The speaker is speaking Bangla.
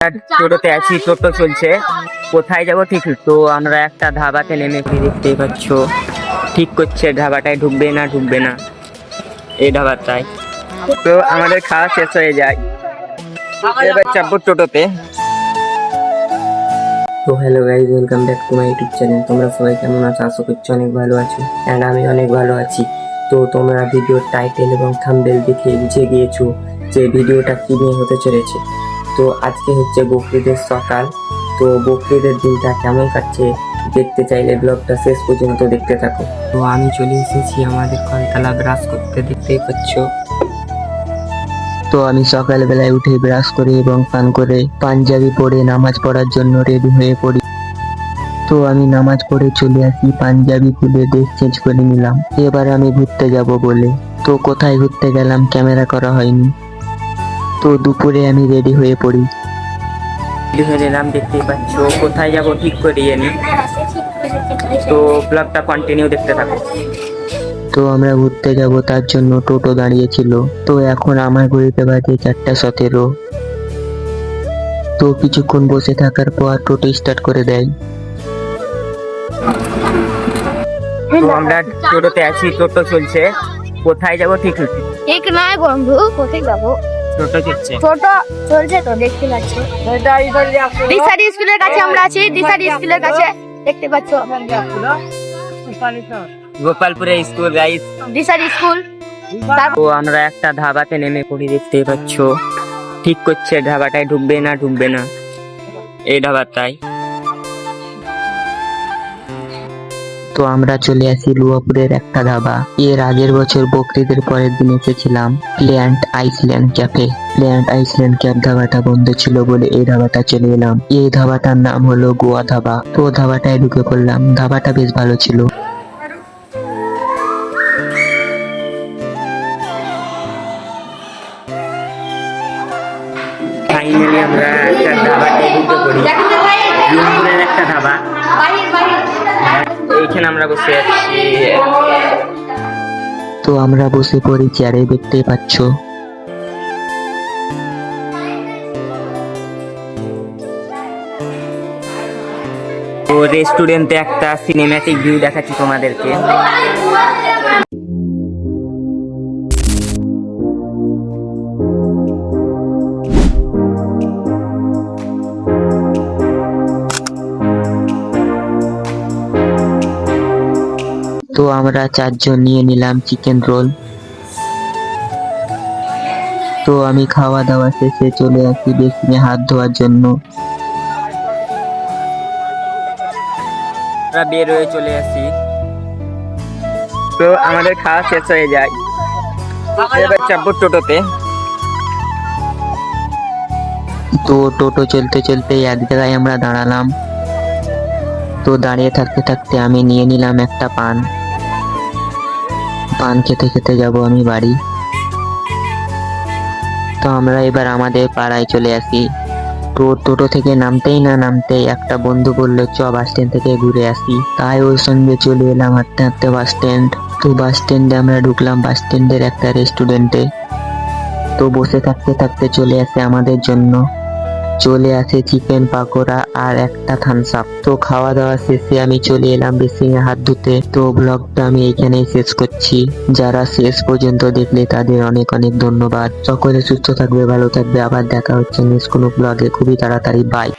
টোটোতে আছি, টোটো চলছে, কোথায় যাব ঠিক তো আমরা একটা ধাবাতে নেমে দেখতেই পাচ্ছ, ঠিক করছে ধাবাটায় ঢুকবে না এই ধাবাটায়। তো আমাদের খাওয়া শেষ হয়ে যায়, এবার চাপবো টোটোতে। তো hello guys, welcome back to my YouTube channel. তোমরা সবাই কেমন আছো? আশা করছি অনেক ভালো আছো, অ্যান্ড আমি অনেক ভালো আছি। তো তোমরা ভিডিওর টাইটেল এবং থাম্বনেল দেখে বুঝে গিয়েছো যে ভিডিওটা কি নিয়ে হতে চলেছে। তো আজকে হচ্ছে বকরিদের সকাল। তো বকরিদের দিনটা কেমন কাটছে দেখতে চাইলে ব্লগটা শেষ পর্যন্ত দেখতে থাকো। তো আমি চলে এসেছি আমাদের কলতলা ব্রাশ করতে, দেখতেই পাচ্ছ। তো আমি সকালবেলায় উঠে ব্রাশ করে এবং পান করে পাঞ্জাবি পরে নামাজ পড়ার জন্য রেডি হয়ে পড়ি। তো আমি নামাজ পড়ে চলে আসি, পাঞ্জাবি খুলে ড্রেস চেঞ্জ করে নিলাম। এবার আমি ঘুরতে যাব বলে। তো কোথায় ঘুরতে গেলাম ক্যামেরা করা হয়নি। তো দুপুরে আমি রেডি হয়ে পড়ি, রেডি হয়ে নিলাম, দেখতেই পাচ্ছ। কোথায় যাব ঠিক করিয়ে নি, তো ব্লগটা কন্টিনিউ দেখতে থাকো। তো আমরা ঘুরতে যাব, তার জন্য টোটো দাঁড়িয়েছিল। তো এখন আমার ঘড়িতে বাজে 4:17। তো কিছুক্ষণ বসে থাকার পর টোটো স্টার্ট করে দেয়। তো আমরা টোটোতে আছি, টোটো চলছে, কোথায় যাব ঠিক নয় বন্ধু, কোথায় যাবো? টোটো চলছে, টোটো চলছে তো দেখতে পাচ্ছ। দিশারি স্কুলের কাছে আমরা আছি, দিশারি স্কুলের কাছে দেখতে পাচ্ছ। গোপালপুরে স্কুল গাইস, দিশারি স্কুল। তো আমরা একটা ধাবাতে নেমে পড়ি, দেখতেই পাচ্ছ। ঠিক করছে ধাবাটায় ঢুকবে না এই ধাবাটায়। তো আমরা চলে আসি লুয়াপুরের একটা ধাবা। এর আগের বছর বকরিদের পরের দিন এসেছিলাম plant Iceland cafe. Plant Iceland cafe ধাবাটা বন্ধ ছিল বলে এই ধাবাটা চলে এলাম। এই ধাবাটার নাম হলো গোয়া ধাবা। তো ধাবাটায় ঢুকে পড়লাম, ধাবাটা বেশ ভালো ছিল। ফাইনালি আমরা একটা ধাবাতে ঢুকে পড়ি, লুয়াপুরের একটা ধাবা। এইখানে আমরা বসে আছি। তো আমরা বসে পড়ি চেয়ারে, দেখতেই পাচ্ছ। তো রেস্টুরেন্টে একটা সিনেম্যাটিক ভিউ দেখাচ্ছি তোমাদেরকে। তো আমরা 4 জন নিয়ে নিলাম চিকেন রোল। তো আমি খাওয়া দাওয়া শেষে চলে আসি বেসিনে হাত ধোয়ার জন্য। আমরা বের হয়ে চলে আসি, তো আমাদের খাওয়া শেষ হয়ে যায়, এবার চাপবো টোটোতে। তো টোটো চলতে চলতে এক জায়গায় আমরা দাঁড়ালাম। তো দাঁড়িয়ে থাকতে থাকতে আমি নিয়ে নিলাম একটা পান খেতে খেতে যাব আমি বাড়ি। তো আমরা এবার আমাদের পাড়ায় চলে আসি। তো টোটো থেকে নামতেই একটা বন্ধু বললো চ বাস স্ট্যান্ড থেকে ঘুরে আসি। তাই ওর সঙ্গে চলে এলাম হাঁটতে হাঁটতে বাস স্ট্যান্ড। তো বাস স্ট্যান্ডে আমরা ঢুকলাম বাস স্ট্যান্ডের একটা রেস্টুরেন্টে। তো বসে থাকতে থাকতে চলে আসে আমাদের জন্য চিকেন পাকোড়া আর একটা থামস আপ। তো খাওয়া দাওয়া শেষে আমি চলে এলাম বেসিনে হাত ধুতে। তো ব্লগটা আমি এখানেই শেষ করছি। যারা শেষ পর্যন্ত দেখলে তাদের অনেক অনেক ধন্যবাদ। সকলে সুস্থ থাকবে, ভালো থাকবে, আবার দেখা হচ্ছে নেক্সট কোনো ব্লগে খুবই তাড়াতাড়ি। বাই।